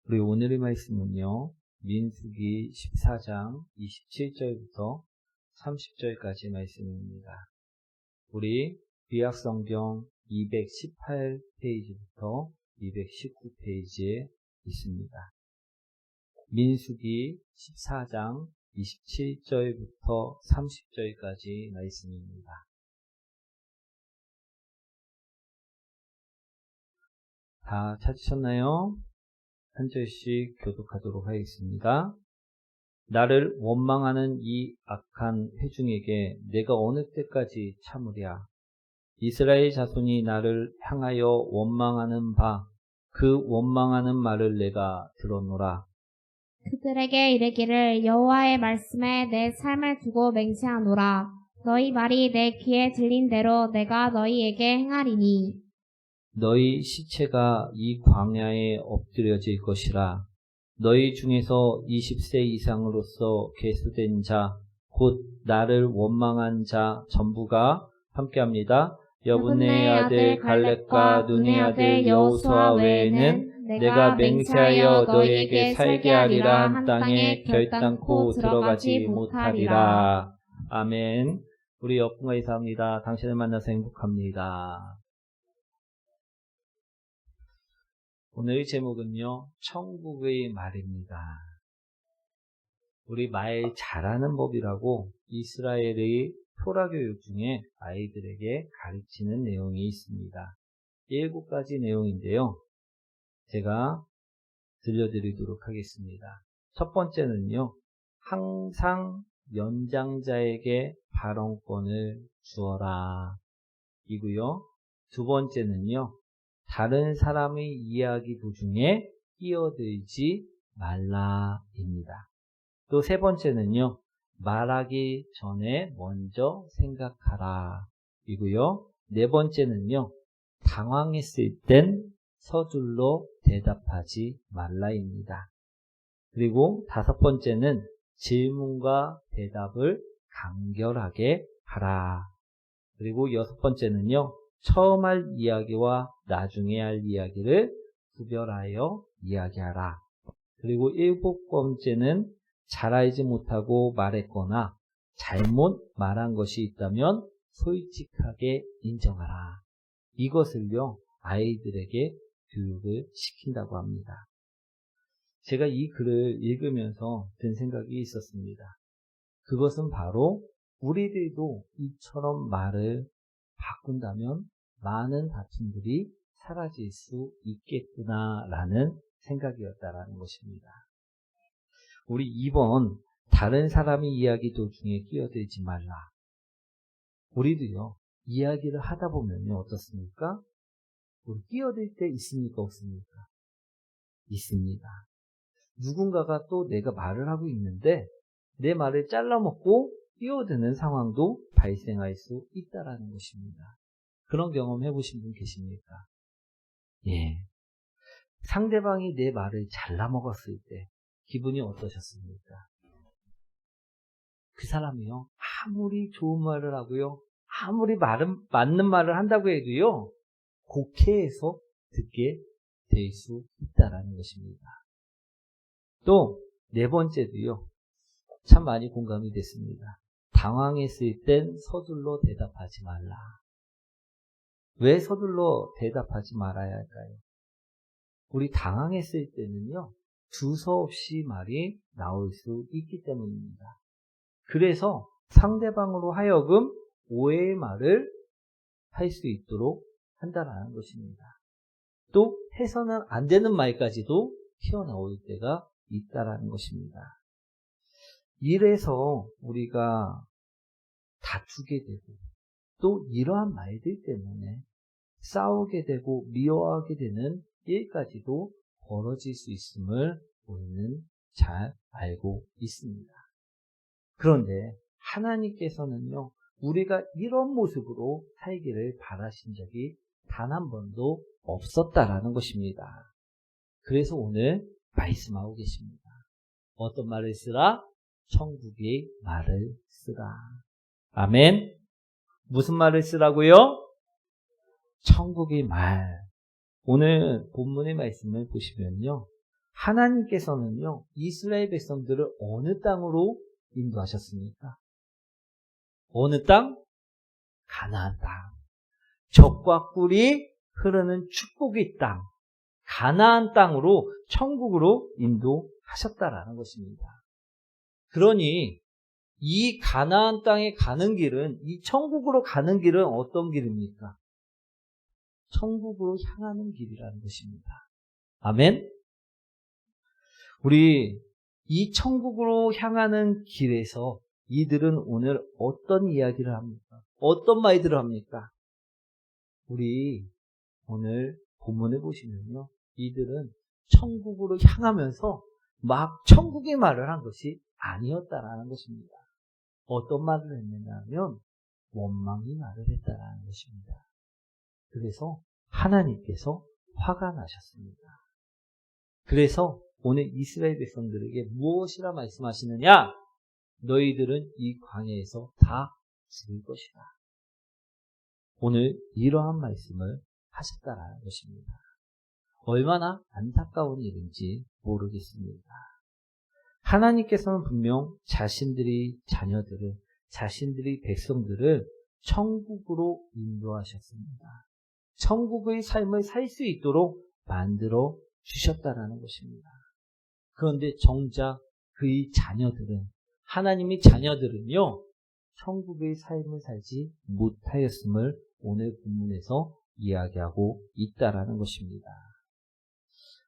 우리 오늘의 말씀은요, 민수기 14장 27절부터 30절까지 말씀입니다. 우리 구약성경 218페이지부터 219페이지에 있습니다. 민수기 14장 27절부터 30절까지 말씀입니다. 다 찾으셨나요? 한 절씩 교독하도록 하겠습니다. 나를 원망하는 이 악한 회중에게 내가 어느 때까지 참으랴. 이스라엘 자손이 나를 향하여 원망하는 바 그 원망하는 말을 내가 들었노라. 그들에게 이르기를 여호와의 말씀에 내 삶을 두고 맹세하노라. 너희 말이 내 귀에 들린 대로 내가 너희에게 행하리니 너희 시체가 이 광야에 엎드려질 것이라. 너희 중에서 20세 이상으로서 계수된 자, 곧 나를 원망한 자 전부가 함께합니다. 여분의 아들 갈렙과 눈의 아들 여호수아 외에는 내가 맹세하여 너희에게 살게 하리라 한 땅에 결단코 들어가지 못하리라. 아멘. 우리 역군과 이사합니다. 당신을 만나서 행복합니다. 오늘의 제목은요, 천국의 말입니다. 우리 말 잘하는 법이라고 이스라엘의 토라 교육 중에 아이들에게 가르치는 내용이 있습니다. 7가지 내용인데요. 제가 들려드리도록 하겠습니다. 첫 번째는요, 항상 연장자에게 발언권을 주어라 이고요. 두 번째는요, 다른 사람의 이야기 도중에 끼어들지 말라입니다. 또 세 번째는요, 말하기 전에 먼저 생각하라 이고요. 네 번째는요, 당황했을 땐 서둘러 대답하지 말라입니다. 그리고 다섯 번째는 질문과 대답을 간결하게 하라. 그리고 여섯 번째는요, 처음 할 이야기와 나중에 할 이야기를 구별하여 이야기하라. 그리고 7번째는 잘 알지 못하고 말했거나 잘못 말한 것이 있다면 솔직하게 인정하라. 이것을요, 아이들에게 교육을 시킨다고 합니다. 제가 이 글을 읽으면서 든 생각이 있었습니다. 그것은 바로 우리들도 이처럼 말을 바꾼다면 많은 다툼들이 사라질 수 있겠구나라는 생각이었다라는 것입니다. 우리 2번, 다른 사람의 이야기 도중에 끼어들지 말라. 우리도요, 이야기를 하다 보면요, 어떻습니까? 우리 끼어들 때 있습니까? 없습니까? 있습니다. 누군가가 또 내가 말을 하고 있는데 내 말을 잘라먹고 끼어드는 상황도 발생할 수 있다라는 것입니다. 그런 경험 해보신 분 계십니까? 예. 상대방이 내 말을 잘라먹었을 때 기분이 어떠셨습니까? 그 사람이요, 아무리 좋은 말을 하고요, 아무리 맞는 말을 한다고 해도요, 곡해해서 듣게 될 수 있다라는 것입니다. 또 네 번째도요, 참 많이 공감이 됐습니다. 당황했을 땐 서둘러 대답하지 말라. 왜 서둘러 대답하지 말아야 할까요? 우리 당황했을 때는요, 두서없이 말이 나올 수 있기 때문입니다. 그래서 상대방으로 하여금 오해의 말을 할 수 있도록 한다는 것입니다. 또 해서는 안 되는 말까지도 튀어나올 때가 있다라는 것입니다. 이래서 우리가 다투게 되고 또 이러한 말들 때문에 싸우게 되고 미워하게 되는 일까지도 벌어질 수 있음을 우리는 잘 알고 있습니다. 그런데 하나님께서는요, 우리가 이런 모습으로 살기를 바라신 적이 단 한 번도 없었다라는 것입니다. 그래서 오늘 말씀하고 계십니다. 어떤 말을 쓰라? 천국의 말을 쓰라. 아멘. 무슨 말을 쓰라고요? 천국의 말. 오늘 본문의 말씀을 보시면요, 하나님께서는요, 이스라엘 백성들을 어느 땅으로 인도하셨습니까? 어느 땅? 가나안 땅. 젖과 꿀이 흐르는 축복의 땅. 가나안 땅으로, 천국으로 인도하셨다라는 것입니다. 그러니 이 가나안 땅에 가는 길은, 이 천국으로 가는 길은 어떤 길입니까? 천국으로 향하는 길이라는 것입니다. 아멘? 우리 이 천국으로 향하는 길에서 이들은 오늘 어떤 이야기를 합니까? 어떤 말들을 합니까? 우리 오늘 본문에 보시면요, 이들은 천국으로 향하면서 막 천국의 말을 한 것이 아니었다라는 것입니다. 어떤 말을 했느냐면 원망의 말을 했다라는 것입니다. 그래서 하나님께서 화가 나셨습니다. 그래서 오늘 이스라엘 백성들에게 무엇이라 말씀하시느냐? 너희들은 이 광야에서 다 죽을 것이다. 오늘 이러한 말씀을 하셨다라는 것입니다. 얼마나 안타까운 일인지 모르겠습니다. 하나님께서는 분명 자신들의 자녀들을, 자신들의 백성들을 천국으로 인도하셨습니다. 천국의 삶을 살 수 있도록 만들어 주셨다라는 것입니다. 그런데 정작 그의 자녀들은, 하나님의 자녀들은요, 천국의 삶을 살지 못하였음을 오늘 본문에서 이야기하고 있다라는 것입니다.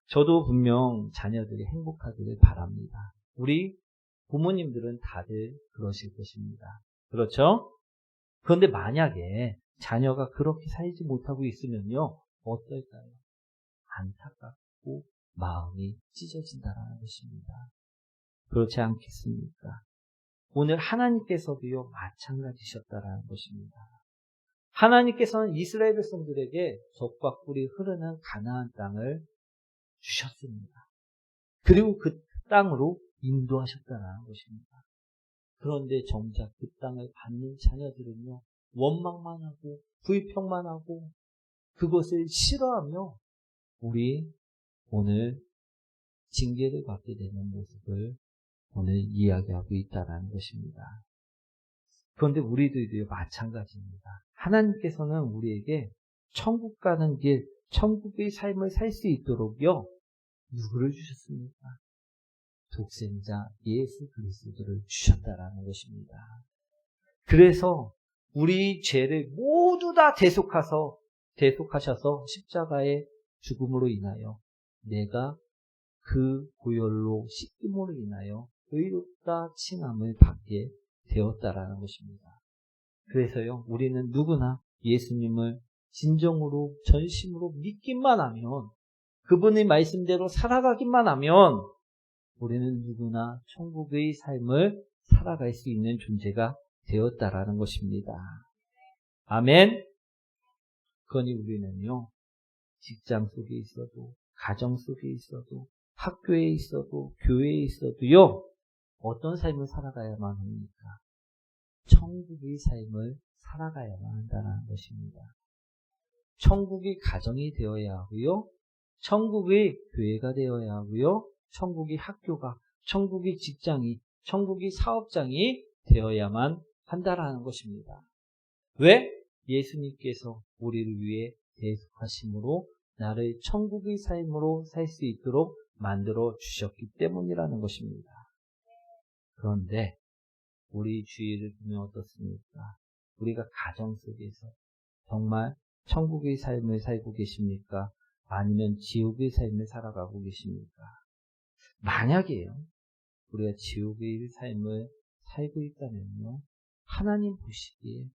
저도 분명 자녀들이 행복하기를 바랍니다. 우리 부모님들은 다들 그러실 것입니다. 그렇죠? 그런데 만약에 자녀가 그렇게 살지 못하고 있으면요, 어떨까요? 안타깝고 마음이 찢어진다는 것입니다. 그렇지 않겠습니까? 오늘 하나님께서도요, 마찬가지셨다라는 것입니다. 하나님께서는 이스라엘 백성들에게 젖과 꿀이 흐르는 가나안 땅을 주셨습니다. 그리고 그 땅으로 인도하셨다는 것입니다. 그런데 정작 그 땅을 받는 자녀들은요, 원망만 하고 불평만 하고 그것을 싫어하며 우리 오늘 징계를 받게 되는 모습을 오늘 이야기하고 있다는 것입니다. 그런데 우리들도 마찬가지입니다. 하나님께서는 우리에게 천국 가는 길, 천국의 삶을 살 수 있도록요, 누구를 주셨습니까? 독생자 예수 그리스도를 주셨다라는 것입니다. 그래서 우리 죄를 모두 다 대속하셔서 십자가의 죽음으로 인하여 내가 그 보혈로 씻김으로 인하여 의롭다 칭함을 받게 되었다라는 것입니다. 그래서요, 우리는 누구나 예수님을 진정으로 전심으로 믿기만 하면, 그분의 말씀대로 살아가기만 하면 우리는 누구나 천국의 삶을 살아갈 수 있는 존재가 되었다라는 것입니다. 아멘. 그러니 우리는요, 직장 속에 있어도, 가정 속에 있어도, 학교에 있어도, 교회에 있어도요, 어떤 삶을 살아가야만 합니까? 천국의 삶을 살아가야만 한다는 것입니다. 천국의 가정이 되어야 하고요, 천국의 교회가 되어야 하고요, 천국의 학교가, 천국의 직장이, 천국의 사업장이 되어야만 한다라는 것입니다. 왜? 예수님께서 우리를 위해 대속하심으로 나를 천국의 삶으로 살 수 있도록 만들어 주셨기 때문이라는 것입니다. 그런데 우리 주위를 보면 어떻습니까? 우리가 가정 속에서 정말 천국의 삶을 살고 계십니까? 아니면 지옥의 삶을 살아가고 계십니까? 만약에요, 우리가 지옥의 삶을 살고 있다면요, 하나님 보시기에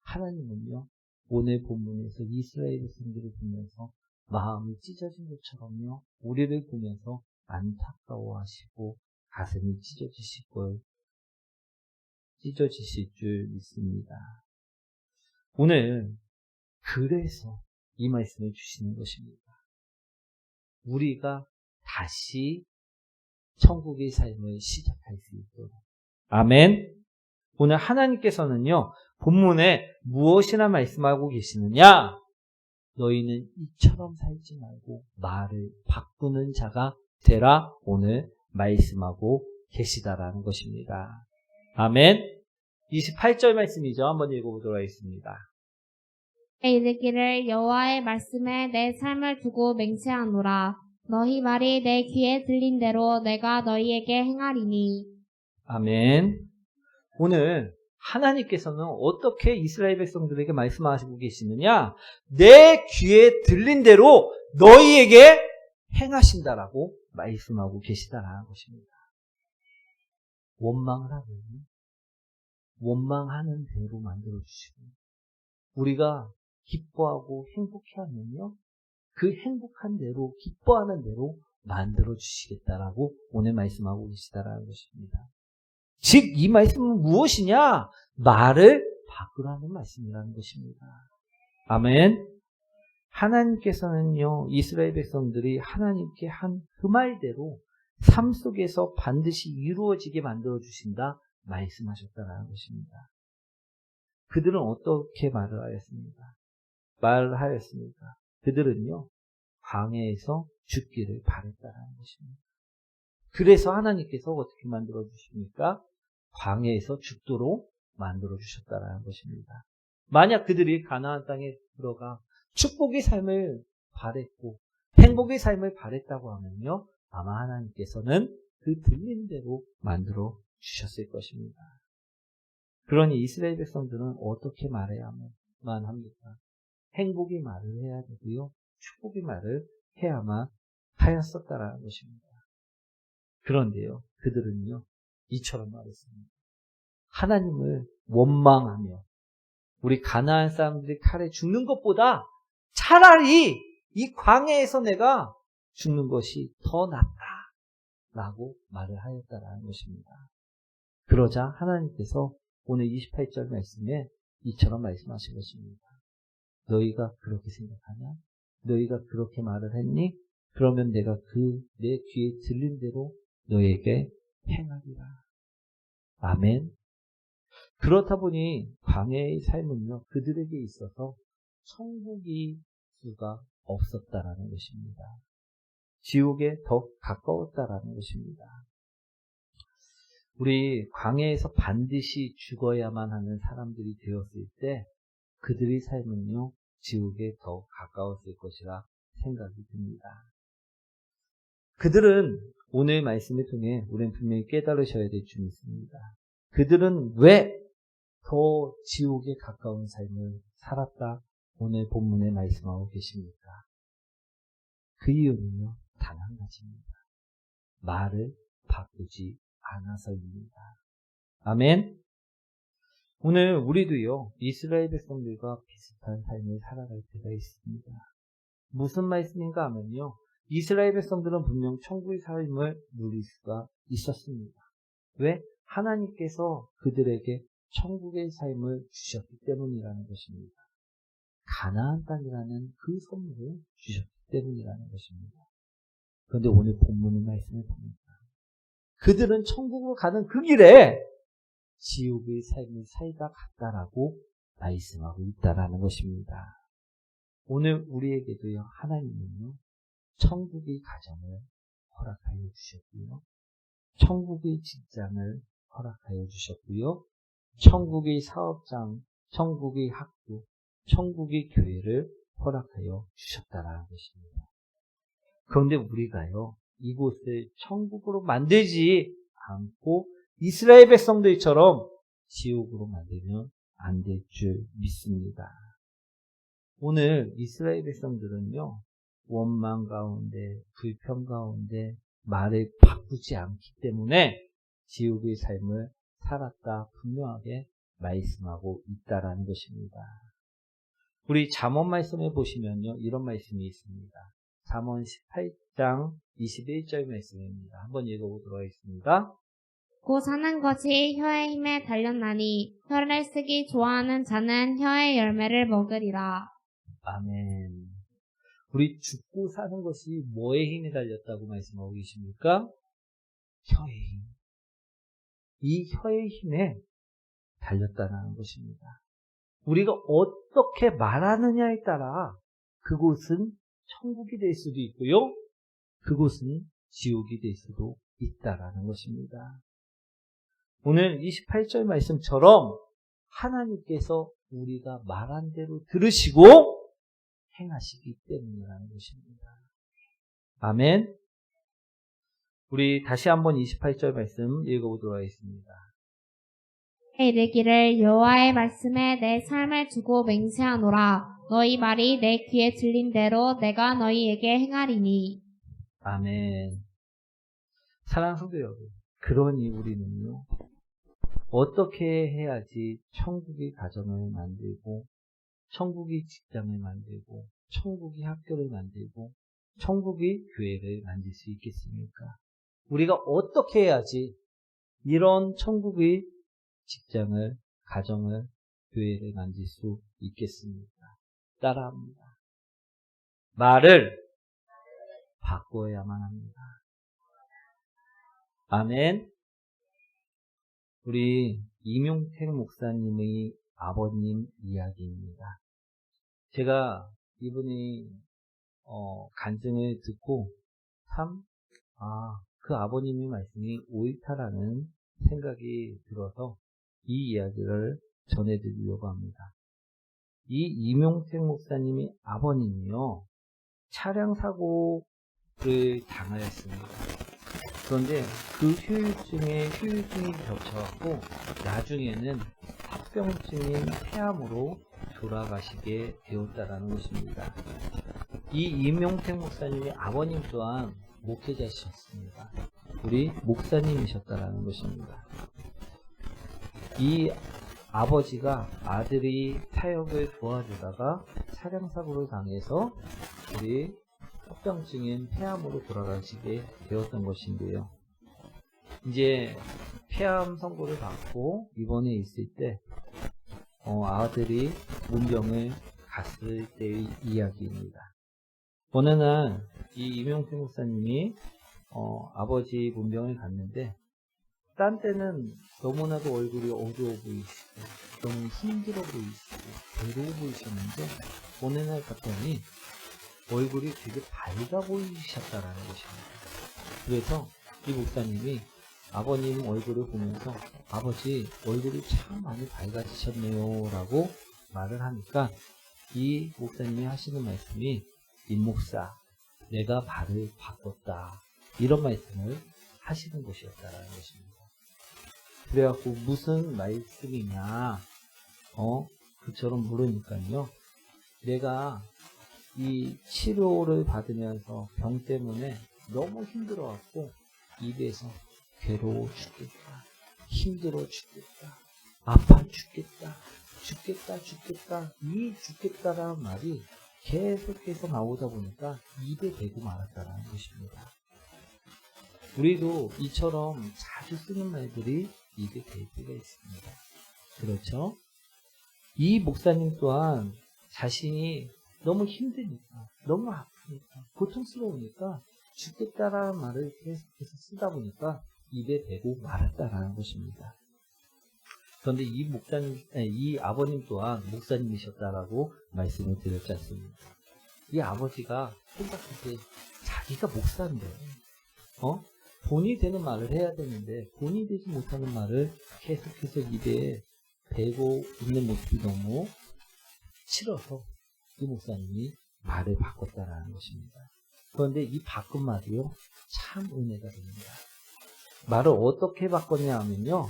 하나님은요, 오늘 본문에서 이스라엘 백성들을 보면서 마음이 찢어진 것처럼요, 우리를 보면서 안타까워하시고 가슴이 찢어지실 줄 믿습니다. 오늘 그래서 이 말씀을 주시는 것입니다. 우리가 다시 천국의 삶을 시작할 수 있도록. 아멘. 오늘 하나님께서는요, 본문에 무엇이나 말씀하고 계시느냐? 너희는 이처럼 살지 말고 말을 바꾸는 자가 되라 오늘 말씀하고 계시다라는 것입니다. 아멘. 28절 말씀이죠. 한번 읽어보도록 하겠습니다. 이르기를 여호와의 말씀에 내 삶을 두고 맹세하노라. 너희 말이 내 귀에 들린 대로 내가 너희에게 행하리니. 아멘. 오늘 하나님께서는 어떻게 이스라엘 백성들에게 말씀하시고 계시느냐? 내 귀에 들린 대로 너희에게 행하신다라고 말씀하고 계시다라는 것입니다. 원망을 하면 원망하는 대로 만들어주시고 우리가 기뻐하고 행복해하면요 그 행복한 대로 기뻐하는 대로 만들어주시겠다라고 오늘 말씀하고 계시다라는 것입니다. 즉 이 말씀은 무엇이냐? 말을 바꾸라는 말씀이라는 것입니다. 아멘. 하나님께서는요 이스라엘 백성들이 하나님께 한 그 말대로 삶 속에서 반드시 이루어지게 만들어주신다 말씀하셨다라는 것입니다. 그들은 어떻게 말을 하였습니까? 그들은요 광야에서 죽기를 바랬다라는 것입니다. 그래서 하나님께서 어떻게 만들어주십니까? 광야에서 죽도록 만들어주셨다라는 것입니다. 만약 그들이 가나안 땅에 들어가 축복의 삶을 바랬고 행복의 삶을 바랬다고 하면요 아마 하나님께서는 그 들린 대로 만들어 주셨을 것입니다. 그러니 이스라엘 백성들은 어떻게 말해야만 합니까? 행복의 말을 해야 되고요 축복의 말을 해야만 하였었다라는 것입니다. 그런데요 그들은요 이처럼 말했습니다. 하나님을 원망하며 우리 가나안 사람들이 칼에 죽는 것보다 차라리 이 광야에서 내가 죽는 것이 더 낫다라고 말을 하였다라는 것입니다. 그러자 하나님께서 오늘 28절 말씀에 이처럼 말씀하신 것입니다. 너희가 그렇게 생각하냐? 너희가 그렇게 말을 했니? 그러면 내가 내 귀에 들린 대로 너희에게 행하리라. 아멘. 그렇다 보니 광야의 삶은요 그들에게 있어서 천국이 수가 없었다라는 것입니다. 지옥에 더 가까웠다라는 것입니다. 우리 광야에서 반드시 죽어야만 하는 사람들이 되었을 때 그들의 삶은요 지옥에 더 가까웠을 것이라 생각이 듭니다. 그들은 오늘 말씀을 통해 우리는 분명히 깨달으셔야 될 점이 있습니다. 그들은 왜 더 지옥에 가까운 삶을 살았다 오늘 본문에 말씀하고 계십니까? 그 이유는요 단 한 가지입니다. 말을 바꾸지 않아서입니다. 아멘. 오늘 우리도요 이스라엘 백성들과 비슷한 삶을 살아갈 때가 있습니다. 무슨 말씀인가 하면요 이스라엘 백성들은 분명 천국의 삶을 누릴 수가 있었습니다. 왜? 하나님께서 그들에게 천국의 삶을 주셨기 때문이라는 것입니다. 가나안 땅이라는 그 선물을 주셨기 때문이라는 것입니다. 그런데 오늘 본문의 말씀을 보니까 그들은 천국으로 가는 그 길에 지옥의 삶을 살다 갔다라고 말씀하고 있다라는 것입니다. 오늘 우리에게도요 하나님은요 천국의 가정을 허락하여 주셨고요 천국의 직장을 허락하여 주셨고요 천국의 사업장, 천국의 학교, 천국의 교회를 허락하여 주셨다라는 것입니다. 그런데 우리가요 이곳을 천국으로 만들지 않고 이스라엘 백성들처럼 지옥으로 만들면 안 될 줄 믿습니다. 오늘 이스라엘 백성들은요 원망 가운데 불평 가운데 말을 바꾸지 않기 때문에 지옥의 삶을 살았다 분명하게 말씀하고 있다라는 것입니다. 우리 잠언 말씀에 보시면요 이런 말씀이 있습니다. 잠언 18장 21절 말씀입니다. 한번 읽어보도록 하겠습니다. 곧 사는 것이 혀의 힘에 달렸나니 혀를 쓰기 좋아하는 자는 혀의 열매를 먹으리라. 아멘. 우리 죽고 사는 것이 뭐의 힘에 달렸다고 말씀하고 계십니까? 혀의 힘. 이 혀의 힘에 달렸다는 것입니다. 우리가 어떻게 말하느냐에 따라 그곳은 천국이 될 수도 있고요. 그곳은 지옥이 될 수도 있다라는 것입니다. 오늘 28절 말씀처럼 하나님께서 우리가 말한 대로 들으시고 행하시기 때문이라는 것입니다. 아멘. 우리 다시 한번 28절 말씀 읽어보도록 하겠습니다. 이르기를 여호와의 말씀에 내 삶을 두고 맹세하노라. 너희 말이 내 귀에 들린 대로 내가 너희에게 행하리니. 아멘. 사랑하는 성도 여러분, 그러니 우리는요, 어떻게 해야지 천국의 가정을 만들고, 천국의 직장을 만들고, 천국의 학교를 만들고, 천국의 교회를 만들 수 있겠습니까? 우리가 어떻게 해야지 이런 천국의 직장을, 가정을, 교회를 만들 수 있겠습니까? 따라합니다. 말을 바꿔야만 합니다. 아멘. 우리 이명택 목사님의 아버님 이야기입니다. 제가 이분의 간증을 듣고 참 그 아버님의 말씀이 옳다라는 생각이 들어서 이 이야기를 전해드리려고 합니다. 이 이명택 목사님의 아버님이요, 차량 사고를 당하였습니다. 그런데 그 후유증이 겹쳐갖고 나중에는 합병증인 폐암으로 돌아가시게 되었다라는 것입니다. 이 이명택 목사님의 아버님 또한 목회자셨습니다. 우리 목사님이셨다라는 것입니다. 이 아버지가 아들이 타협을 도와주다가 차량 사고를 당해서 우리 합병증인 폐암으로 돌아가시게 되었던 것인데요. 이제 폐암 선고를 받고 입원해 있을 때 아들이 문병을 갔을 때의 이야기입니다. 어느 날 이 이명택 목사님이 아버지 문병을 갔는데 딴 때는 너무나도 얼굴이 어두워 보이시고 너무 힘들어 보이시고 괴로워 보이셨는데 어느 날 갔더니 얼굴이 되게 밝아 보이셨다라는 것입니다. 그래서 이 목사님이 아버님 얼굴을 보면서 아버지 얼굴이 참 많이 밝아지셨네요 라고 말을 하니까 이 목사님이 하시는 말씀이 임목사 내가 말을 바꿨다 이런 말씀을 하시는 것이었다라는 것입니다. 그래갖고 무슨 말씀이냐 그처럼 물으니까요, 내가 이 치료를 받으면서 병 때문에 너무 힘들어갖고 입에서 괴로워 죽겠다, 힘들어 죽겠다, 아파 죽겠다, 이 죽겠다라는 말이 계속해서 나오다 보니까 입에 대고 말았다라는 것입니다. 우리도 이처럼 자주 쓰는 말들이 입에 댈 때가 있습니다. 그렇죠? 이 목사님 또한 자신이 너무 힘드니까, 너무 아프니까, 고통스러우니까 죽겠다라는 말을 계속해서 쓰다 보니까 입에 대고 말았다라는 것입니다. 그런데 이 아버님 또한 목사님이셨다라고 말씀을 드렸지 않습니까? 이 아버지가 생각할 때 자기가 목사인데, 본이 되는 말을 해야 되는데 본이 되지 못하는 말을 계속해서 입에 대고 있는 모습이 너무 싫어서 이 목사님이 말을 바꿨다라는 것입니다. 그런데 이 바꾼 말이요, 참 은혜가 됩니다. 말을 어떻게 바꿨냐 하면요,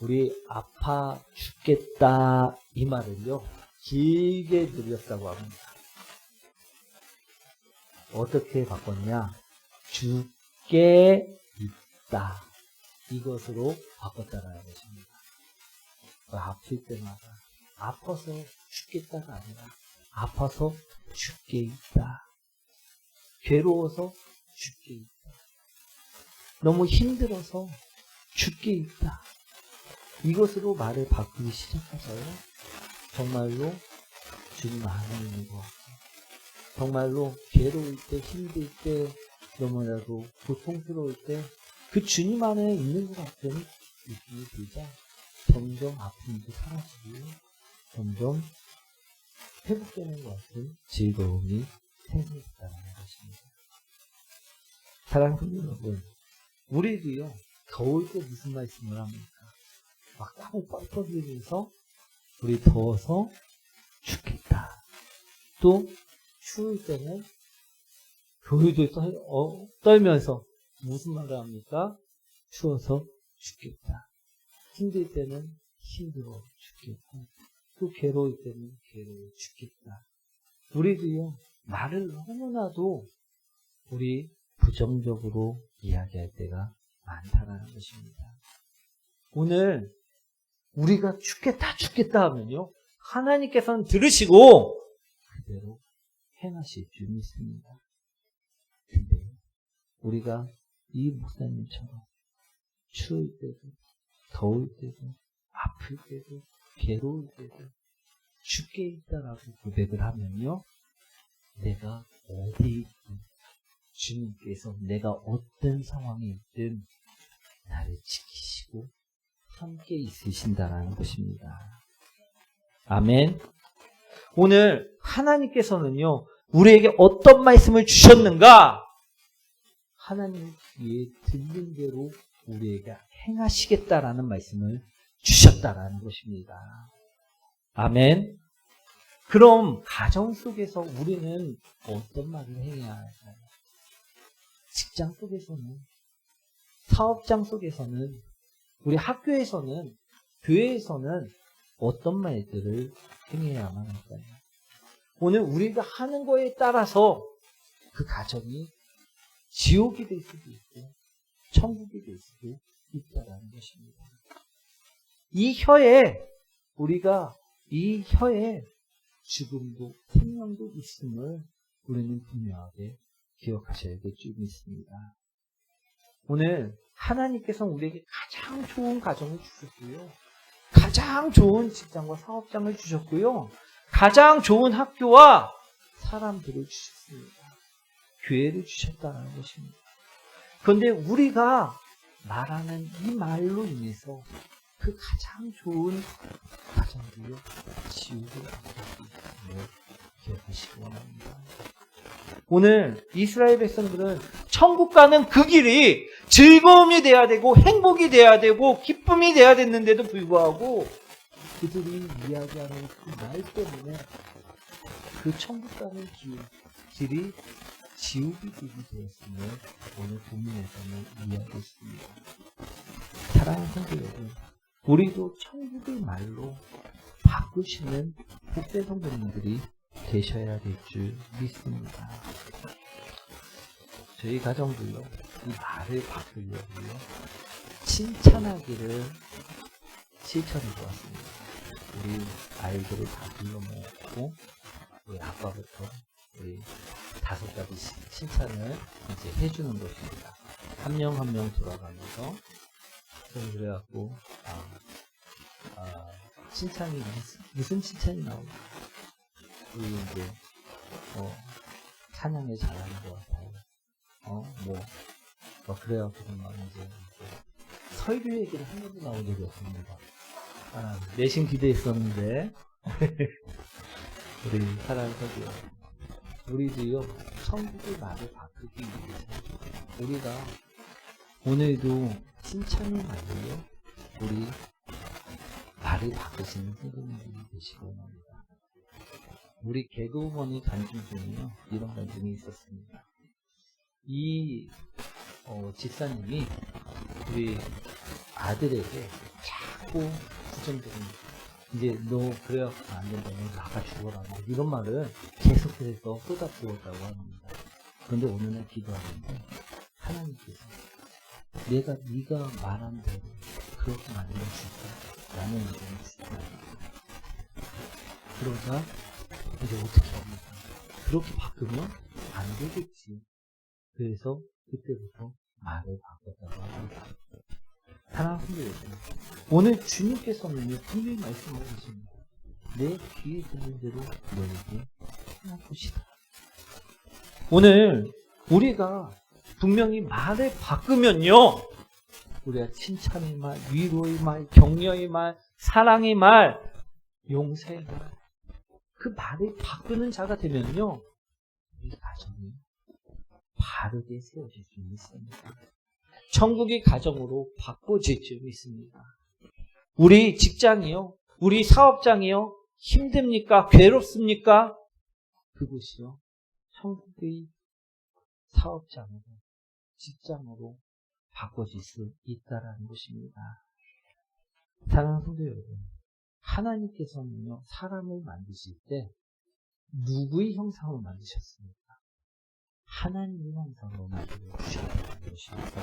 우리 아파 죽겠다 이 말을요 길게 늘렸다고 합니다. 어떻게 바꿨냐? 죽게 있다, 이것으로 바꿨다라는 것입니다. 아플 때마다 아파서 죽겠다가 아니라 아파서 죽게 있다, 괴로워서 죽게 있다, 너무 힘들어서 죽게 있다, 이것으로 말을 바꾸기 시작하셔요. 정말로 주님 안에 있는 것 같아요. 정말로 괴로울 때, 힘들 때, 너무나도 고통스러울 때 그 주님 안에 있는 것 같은 느낌이 들자 점점 아픔도 사라지고 점점 회복되는 것 같은 즐거움이 생기겠다는 것입니다. 사랑하는 성도 여러분, 우리도요, 더울 때 무슨 말씀을 합니까? 막 땀을 뻘뻘 흘리면서 우리 더워서 죽겠다. 또 추울 때는 돌돌 떨면서 무슨 말을 합니까? 추워서 죽겠다. 힘들 때는 힘들어 죽겠고 또 괴로울 때는 괴로워 죽겠다. 우리도요, 말을 너무나도 우리 부정적으로 이야기할 때가 많다는 것입니다. 오늘 우리가 죽겠다 하면요, 하나님께서는 들으시고 그대로 행하실 줄 믿습니다. 근데 우리가 이 목사님처럼 추울 때도 더울 때도 아플 때도 괴로울 때도 죽게 있다라고 고백을 하면요, 내가 어디 있든 주님께서 내가 어떤 상황에 있든 나를 지키시고 함께 있으신다라는 것입니다. 아멘. 오늘 하나님께서는요, 우리에게 어떤 말씀을 주셨는가? 하나님 귀에 들린 대로 우리에게 행하시겠다라는 말씀을 주셨다라는 것입니다. 아멘. 그럼 가정 속에서 우리는 어떤 말을 해야 할까요? 직장 속에서는, 사업장 속에서는, 우리 학교에서는, 교회에서는 어떤 말들을 행해야만 할까요? 오늘 우리가 하는 거에 따라서 그 가정이 지옥이 될 수도 있고 천국이 될 수도 있다라는 것입니다. 우리가 이 혀에 죽음도 생명도 있음을 우리는 분명하게 기억하셔야 될 줄 믿습니다. 오늘 하나님께서 우리에게 가장 좋은 가정을 주셨고요, 가장 좋은 직장과 사업장을 주셨고요, 가장 좋은 학교와 사람들을 주셨습니다. 교회를 주셨다는 것입니다. 그런데 우리가 말하는 이 말로 인해서 그 가장 좋은 가정들을 지우고 있음을 기억하시기 원합니다. 오늘 이스라엘 백성들은 천국 가는 그 길이 즐거움이 돼야 되고 행복이 돼야 되고 기쁨이 돼야 됐는데도 불구하고 그들이 이야기하는 그 말 때문에 그 천국 가는 길이 지옥이 되게 되었음을 오늘 본문에서는 이야기했습니다. 사랑하는 성도 여러분, 우리도 천국의 말로 바꾸시는 복된 성도님들이 되셔야 될 줄 믿습니다. 저희 가정도요, 이 말을 바꾸려고요, 칭찬하기를 실천해 보았습니다. 우리 아이들을 다 불러모았고, 우리 아빠부터 우리 5가지 칭찬을 이제 해주는 것입니다. 한 명 한 명 돌아가면서. 그래갖고, 칭찬이, 무슨 칭찬이 나오나? 우리 이제, 찬양을 잘하는 것 같아요. 그래갖고, 이제, 설교 얘기를 한 번도 나온 적이 없습니다. 내심 기대했었는데, 우리 사랑하는 설교. 우리도요, 천국의 말을 바꾸기 위해서, 우리가 오늘도 칭찬의 말로요, 우리 말을 바꾸시는 선생님들이 되시기 원합니다. 우리 개그우먼이 간증 중에요, 이런 간증이 있었습니다. 이 집사님이 우리 아들에게 자꾸 부정적인, 이제 너 그래갖고 안 된다, 너 나가 죽어라, 이런 말을 계속해서 쏟아부었다고 합니다. 그런데 어느 날 기도하는데 하나님께서 네가 말한 대로 그렇게 만들어줄까? 라는 의견을 주셨습니다. 그러자 이제 어떻게 합니까? 그렇게 바꾸면 안 되겠지. 그래서 그때부터 말을 바꿨다고 합니다. 사랑하는 여러분, 오늘 주님께서는 분명히 말씀하고 계십니다. 내 귀에 들린 대로 너에게 행할 것이다. 오늘 우리가 분명히 말을 바꾸면요, 우리가 칭찬의 말, 위로의 말, 격려의 말, 사랑의 말, 용서의 말, 그 말을 바꾸는 자가 되면요, 우리 가정이 바르게 세워질 수 있습니다. 천국이 가정으로 바꿔질 줄 믿습니다. 우리 직장이요, 우리 사업장이요, 힘듭니까? 괴롭습니까? 그곳이요, 천국의 사업장으로, 직장으로 바꿔질 수 있다라는 것입니다. 사랑하는 성도 여러분, 하나님께서는요, 사람을 만드실 때 누구의 형상으로 만드셨습니까? 하나님의 형상으로 만들어 주셨다는 것입니다.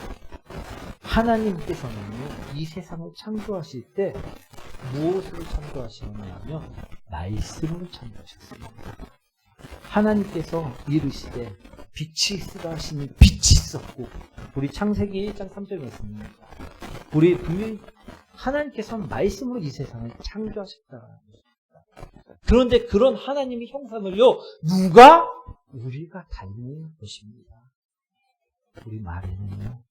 하나님께서는요, 이 세상을 창조하실 때 무엇으로 창조하시느냐면 말씀으로 창조하셨습니다. 하나님께서 이르시되 빛이 있으라 하시니 빛이 있었고, 우리 창세기 1장 3절 말씀입니다. 우리 분명히 하나님께서는 말씀으로 이 세상을 창조하셨다는 것입니다. 그런데 그런 하나님의 형상을요, 누가? 우리가 닮은 것입니다. 우리 말에는요,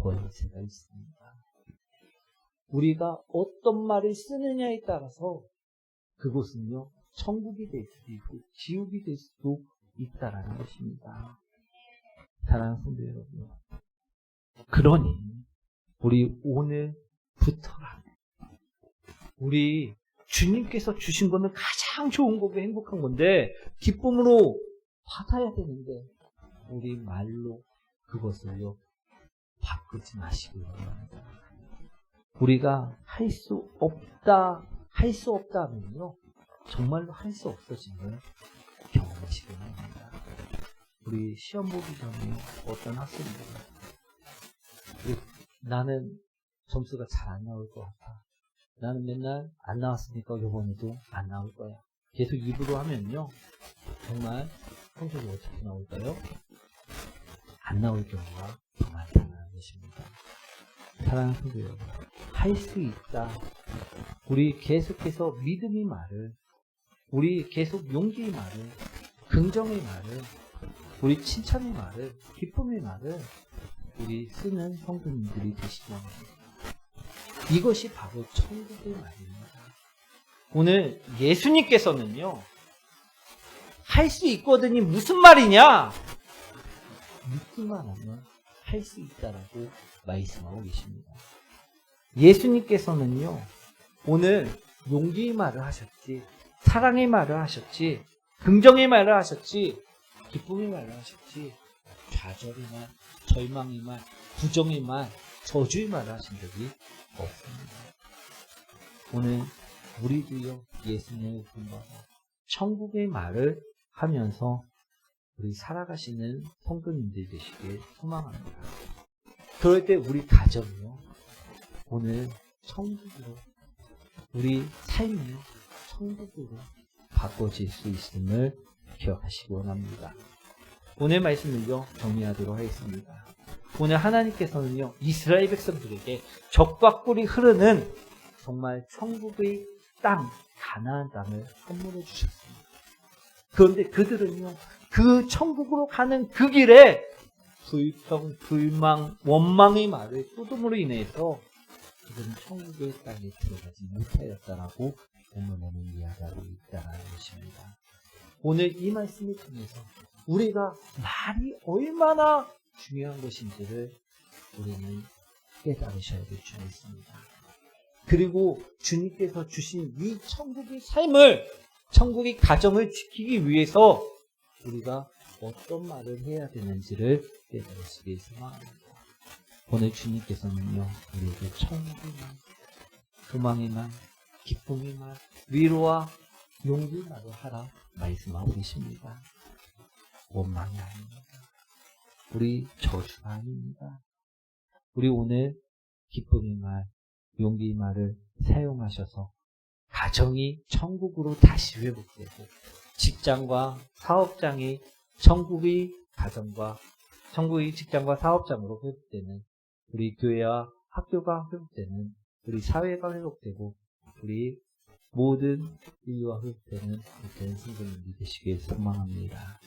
권세가 있습니다. 우리가 어떤 말을 쓰느냐에 따라서 그곳은요, 천국이 될 수도 있고 지옥이 될 수도 있다라는 것입니다. 사랑하는 성도 여러분, 그러니 우리 오늘부터라, 우리 주님께서 주신 거는 가장 좋은 거고 행복한 건데 기쁨으로 받아야 되는데 우리 말로 그것을요 바꾸지 마시기 바랍니다. 우리가 할 수 없다 하면요, 정말로 할 수 없어진 걸 경험하시기 바랍니다. 우리 시험 보기 전에 어떤 학생들이 나는 점수가 잘 안 나올 것 같아. 나는 맨날 안 나왔으니까 이번에도 안 나올 거야. 계속 입으로 하면요, 정말 성적이 어떻게 나올까요? 안 나올 경우가 더 많다는 것입니다. 사랑하는 성도 여러분, 할 수 있다. 우리 계속해서 믿음의 말을, 우리 계속 용기의 말을, 긍정의 말을, 우리 칭찬의 말을, 기쁨의 말을 우리 쓰는 성도님들이 되시기 바랍니다. 이것이 바로 천국의 말입니다. 오늘 예수님께서는요, 할 수 있거든이 무슨 말이냐? 믿기만 하면 할 수 있다라고 말씀하고 계십니다. 예수님께서는요, 오늘 용기의 말을 하셨지, 사랑의 말을 하셨지, 긍정의 말을 하셨지, 기쁨의 말을 하셨지, 좌절의 말, 절망의 말, 부정의 말, 저주의 말을 하신 적이 없습니다. 오늘 우리도요, 예수님을 본받아 천국의 말을 하면서 우리 살아가시는 성도님들 되시길 소망합니다. 그럴 때 우리 가정이요, 오늘 천국으로, 우리 삶이요, 천국으로 바꿔질 수 있음을 기억하시기 원합니다. 오늘 말씀을요, 정리하도록 하겠습니다. 오늘 하나님께서는요, 이스라엘 백성들에게 적과 꿀이 흐르는 정말 천국의 땅, 가나안 땅을 선물해 주셨습니다. 그런데 그들은요, 그 천국으로 가는 그 길에 불평, 불망, 원망의 말을 쏟음으로 인해서 그들은 천국의 땅에 들어가지 못하였다라고 본문에는 이야기하고 있다는 것입니다. 오늘 이 말씀을 통해서 우리가 말이 얼마나 중요한 것인지를 우리는 깨달으셔야 될 줄 믿습니다. 그리고 주님께서 주신 이 천국의 삶을, 천국의 가정을 지키기 위해서 우리가 어떤 말을 해야 되는지를 깨달으시길 소망합니다. 오늘 주님께서는요, 우리에게 천국의 말, 소망의 말, 기쁨의 말, 위로와 용기의 말을 하라 말씀하고 계십니다. 원망이 아닙니다. 우리 저주가 아닙니다. 우리 오늘 기쁨의 말, 용기의 말을 사용하셔서 가정이 천국으로 다시 회복되고, 직장과 사업장이 천국의 가정과 천국의 직장과 사업장으로 회복되는, 우리 교회와 학교가 회복되는, 우리 사회가 회복되고, 우리 모든 인류가 회복되는 그런 성도님이 되시길 소망합니다.